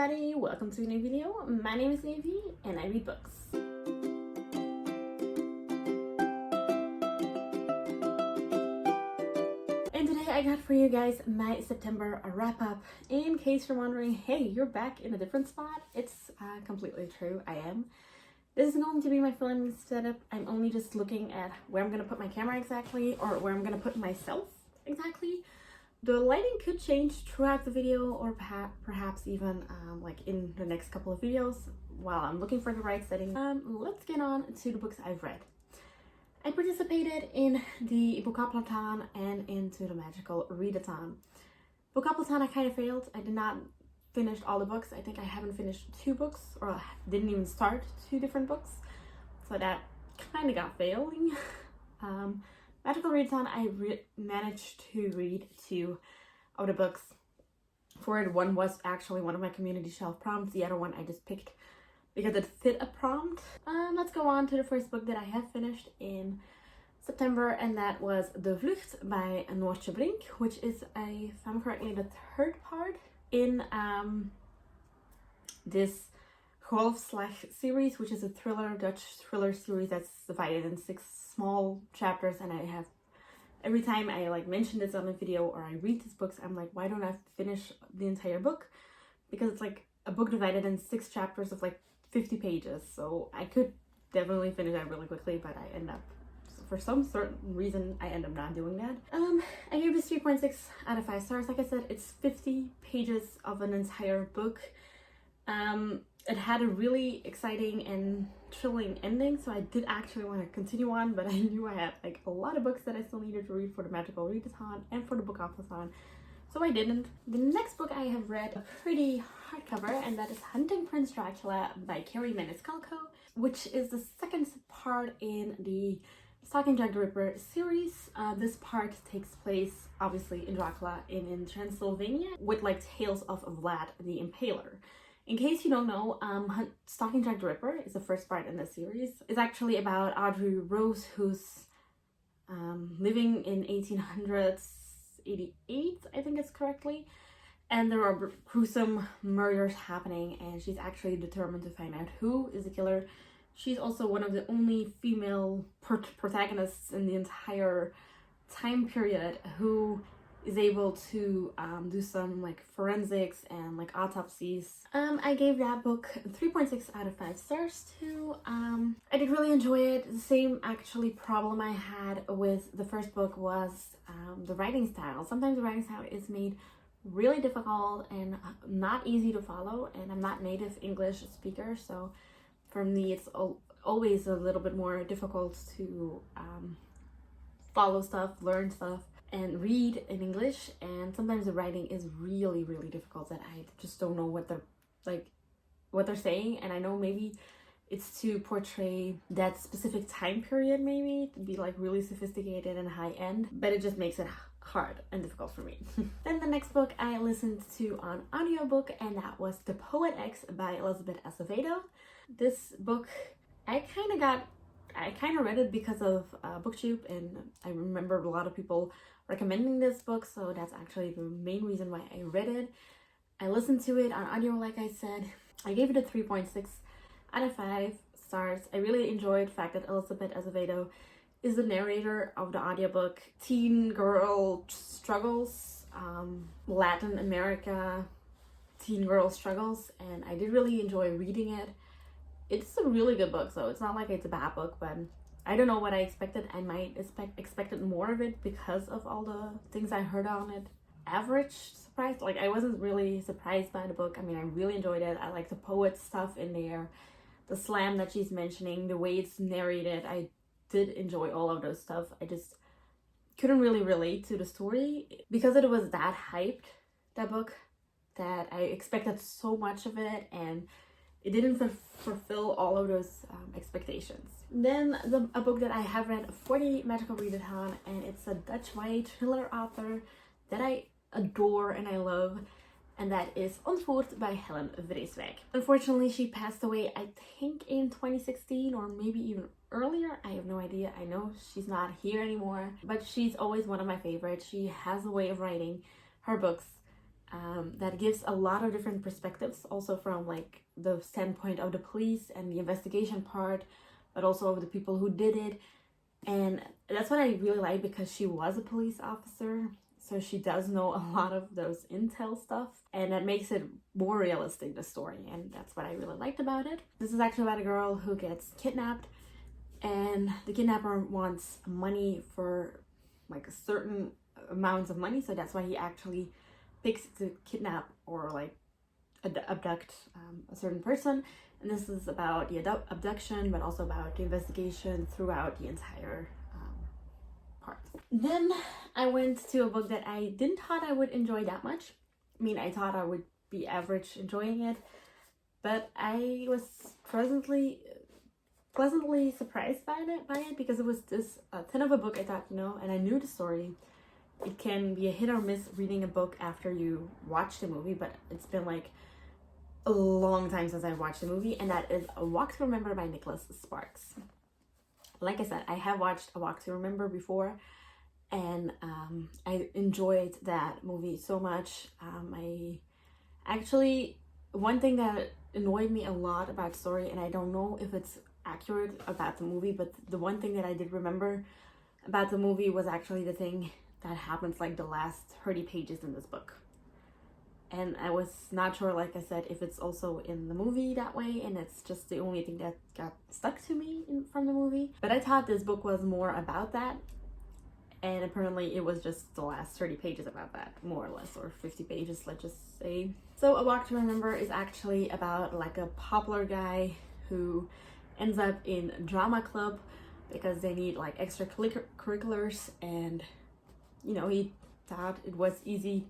everybody, welcome to a new video. My name is Evi and I read books. And today I got for you guys my September wrap up. In case you're wondering, hey, you're back in a different spot, it's completely true, I am. This is going to be my filming setup. I'm only just looking at where I'm going to put my camera exactly, or where I'm going to put myself exactly. The lighting could change throughout the video, or perhaps even like in the next couple of videos while I'm looking for the right setting. Let's get on to the books I've read. I participated in the Bookoplathon and into the magical readathon. Bookoplathon I kind of failed. I did not finish all the books. I think I haven't finished 2 books, or didn't even start 2 different books. So that kind of got failing. Magical readathon, I managed to read 2 of the books. For it, one was actually one of my community shelf prompts. The other one I just picked because it fit a prompt. Let's go on to the first book that I have finished in September, and that was De Vlucht by Noortje Brink, which is, if I'm correctly, the 3rd part in this Golfslag series, which is a Dutch thriller series that's divided in 6 small chapters. And I have, every time I like mention this on a video or I read these books, I'm like, why don't I finish the entire book? Because it's like a book divided in 6 chapters of like 50 pages. So I could definitely finish that really quickly, but I end up, for some certain reason, I end up not doing that. I gave this 3.6 out of 5 stars. Like I said, it's 50 pages of an entire book. It had a really exciting and thrilling ending, so I did actually want to continue on, but I knew I had like a lot of books that I still needed to read for the magical readathon and for the Bookoplathon, so I didn't. The next book I have read, a pretty hardcover, and that is Hunting Prince Dracula by Carrie Menescalco, which is the 2nd part in the Stalking Jack the Ripper series. This part takes place obviously in Dracula in Transylvania, with like tales of Vlad the Impaler. In case you don't know, Stalking Jack the Ripper is the 1st part in the series. It's actually about Audrey Rose, who's living in 1888, I think it's correctly. And there are gruesome murders happening, and she's actually determined to find out who is the killer. She's also one of the only female protagonists in the entire time period who is able to do some like forensics and like autopsies. I gave that book 3.6 out of 5 stars too. I did really enjoy it. The same actually problem I had with the first book was the writing style. Sometimes the writing style is made really difficult and not easy to follow, and I'm not native English speaker, so for me it's always a little bit more difficult to follow stuff, learn stuff, and read in English. And sometimes the writing is really difficult, that I just don't know what they're saying. And I know maybe it's to portray that specific time period, maybe to be like really sophisticated and high end, but it just makes it hard and difficult for me. Then the next book I listened to on audiobook, and that was The Poet X by Elizabeth Acevedo. This book I kind of read it because of BookTube, and I remember a lot of people recommending this book, so that's actually the main reason why I read it. I listened to it on audio, like I said. I gave it a 3.6 out of 5 stars. I really enjoyed the fact that Elizabeth Acevedo is the narrator of the audiobook. Teen girl struggles, Latin America teen girl struggles, and I did really enjoy reading it. It's a really good book, so it's not like it's a bad book, but I don't know what I expected. I might expected more of it because of all the things I heard on it. Average surprise, like I wasn't really surprised by the book. I mean, I really enjoyed it. I like the poet stuff in there, the slam that she's mentioning, the way it's narrated. I did enjoy all of those stuff. I just couldn't really relate to the story because it was that hyped, that book, that I expected so much of it, and it didn't fulfill all of those expectations. Then a book that I have read for the magical readathon, and it's a Dutch YA thriller author that I adore and I love, and that is Ontvoerd by Helen Vriswec. Unfortunately, she passed away, I think in 2016 or maybe even earlier. I have no idea. I know she's not here anymore, but she's always one of my favorites. She has a way of writing her books that gives a lot of different perspectives, also from like the standpoint of the police and the investigation part, but also of the people who did it. And that's what I really like, because she was a police officer, so she does know a lot of those intel stuff, and that makes it more realistic, the story, and that's what I really liked about it. This is actually about a girl who gets kidnapped, and the kidnapper wants money for like a certain amounts of money, so that's why he actually picks to kidnap or like abduct a certain person. And this is about the abduction, but also about the investigation throughout the entire part. Then I went to a book that I didn't thought I would enjoy that much. I mean, I thought I would be average enjoying it, but I was pleasantly surprised by it because it was this thin of a book. I thought, you know, and I knew the story. It can be a hit or miss reading a book after you watch the movie, but it's been like a long time since I watched the movie, and that is A Walk to Remember by Nicholas Sparks. Like I said, I have watched A Walk to Remember before, and I enjoyed that movie so much. One thing that annoyed me a lot about the story, and I don't know if it's accurate about the movie, but the one thing that I did remember about the movie was actually the thing that happens like the last 30 pages in this book. And I was not sure, like I said, if it's also in the movie that way, and it's just the only thing that got stuck to me from the movie. But I thought this book was more about that, and apparently it was just the last 30 pages about that, more or less, or 50 pages, let's just say. So A Walk to Remember is actually about like a popular guy who ends up in drama club because they need like extracurriculars, and you know, he thought it was an easy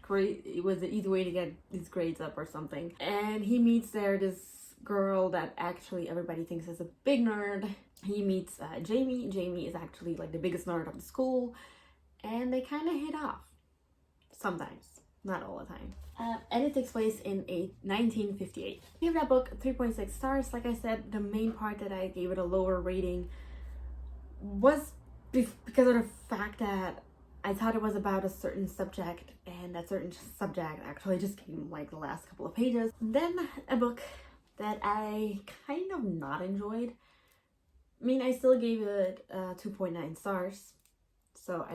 way to get his grades up or something. And he meets there this girl that actually everybody thinks is a big nerd. He meets Jamie. Jamie is actually like the biggest nerd of the school, and they kind of hit off sometimes, not all the time. And it takes place in 1958. I gave that book 3.6 stars. Like I said, the main part that I gave it a lower rating was because of the fact that I thought it was about a certain subject, and that certain subject actually just came like the last couple of pages. Then a book that I kind of not enjoyed. I mean, I still gave it 2.9 stars, so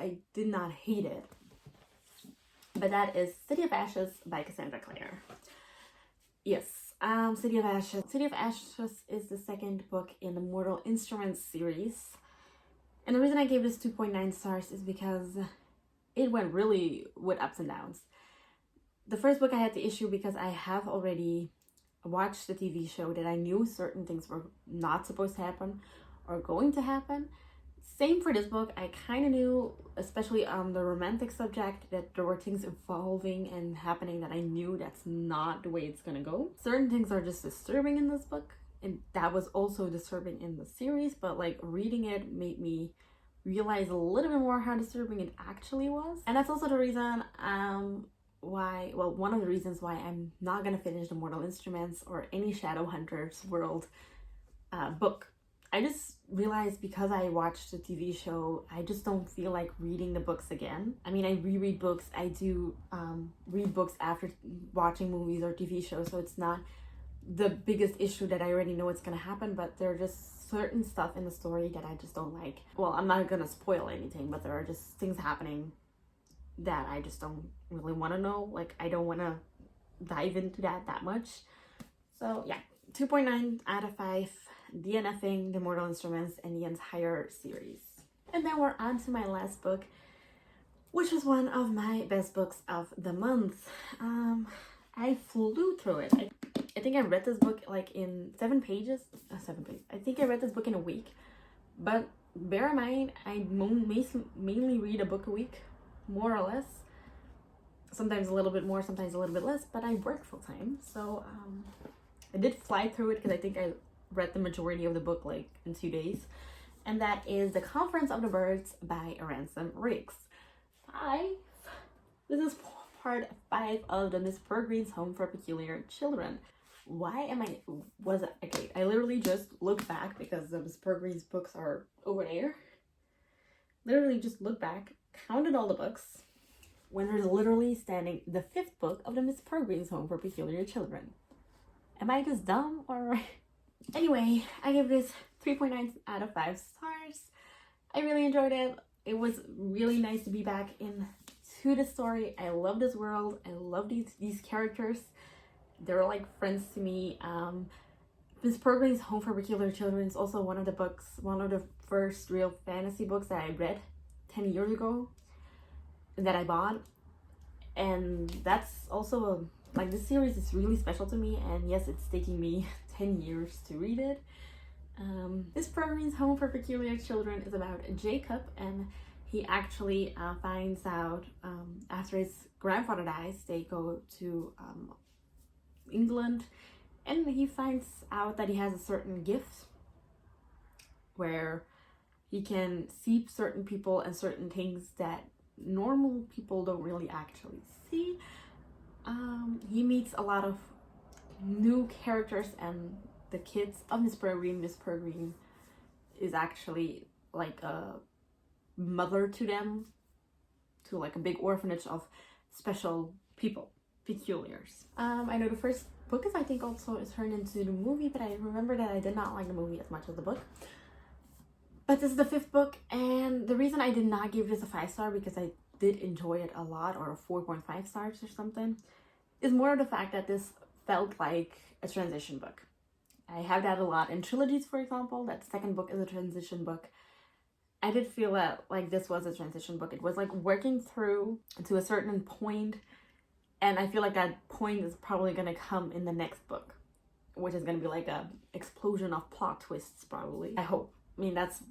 I did not hate it. But that is City of Ashes by Cassandra Clare. Yes, City of Ashes. City of Ashes is the second book in the Mortal Instruments series. And the reason I gave this 2.9 stars is because it went really with ups and downs. The first book I had the issue because I have already watched the TV show that I knew certain things were not supposed to happen or going to happen. Same for this book. I kind of knew, especially on the romantic subject, that there were things evolving and happening that I knew that's not the way it's gonna go. Certain things are just disturbing in this book, and that was also disturbing in the series, but like reading it made me realize a little bit more how disturbing it actually was. And that's also the reason one of the reasons why I'm not gonna finish the Mortal Instruments or any Shadowhunters world book. I just realized because I watched the TV show, I just don't feel like reading the books again. I mean, I reread books. I do read books after watching movies or TV shows, so it's not the biggest issue that I already know it's gonna happen, but there are just certain stuff in the story that I just don't like. Well, I'm not gonna spoil anything, but there are just things happening that I just don't really want to know. Like, I don't want to dive into that much. So yeah, 2.9 out of 5. DNFing the Mortal Instruments and the entire series. And then we're on to my last book, which was one of my best books of the month. I flew through it. I think I read this book like in 7 pages. I think I read this book in a week. But bear in mind, I mainly read a book a week, more or less. Sometimes a little bit more, sometimes a little bit less, but I work full time. So I did fly through it because I think I read the majority of the book like in 2 days. And that is The Conference of the Birds by Ransom Riggs. This is part 5 of the Miss Peregrine's Home for Peculiar Children. I literally just looked back because the Miss Peregrine's books are over there. Literally just looked back, counted all the books, when there's literally standing the 5th book of the Miss Peregrine's Home for Peculiar Children? Am I just dumb or... Anyway, I give this 3.9 out of 5 stars. I really enjoyed it. It was really nice to be back into the story. I love this world. I love these characters. They're like friends to me. Miss Peregrine's Home for Peculiar Children is also one of the first real fantasy books that I read 10 years ago that I bought. And that's also like, this series is really special to me, and yes, it's taking me 10 years to read it. Miss Peregrine's Home for Peculiar Children is about Jacob, and he actually finds out after his grandfather dies, they go to England, and he finds out that he has a certain gift where he can see certain people and certain things that normal people don't really actually see. He meets a lot of new characters, and the kids of Miss Peregrine. Miss Peregrine is actually like a mother to them, to like a big orphanage of special people, peculiars. I know the first book is, I think, also is turned into the movie, but I remember that I did not like the movie as much as the book. But this is the 5th book, and the reason I did not give this a 5-star, because I did enjoy it a lot, or a 4.5 stars or something, is more the fact that this felt like a transition book. I have that a lot in trilogies, for example. That 2nd book is a transition book. I did feel that like this was a transition book. It was like working through to a certain point, and I feel like that point is probably going to come in the next book, which is going to be like a explosion of plot twists, probably. I hope. I mean, that's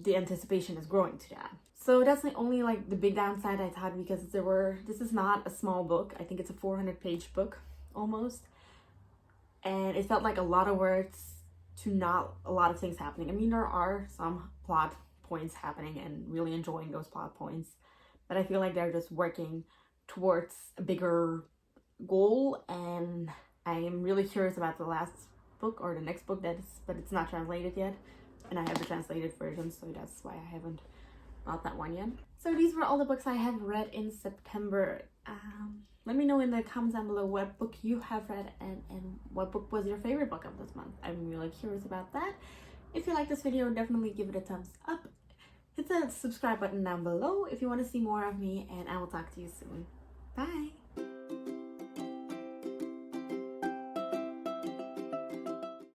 the anticipation is growing to that. So that's the only like the big downside I thought, because this is not a small book. I think it's a 400-page book almost, and it felt like a lot of words to not a lot of things happening. I mean, there are some plot points happening and really enjoying those plot points, but I feel like they're just working towards a bigger goal, and I am really curious about the last book or the next book but it's not translated yet, and I have the translated version, so that's why I haven't bought that one yet. So these were all the books I have read in September. Let me know in the comments down below what book you have read, and what book was your favorite book of this month. I'm really curious about that. If you like this video, definitely give it a thumbs up. Hit the subscribe button down below if you want to see more of me, and I will talk to you soon. Bye!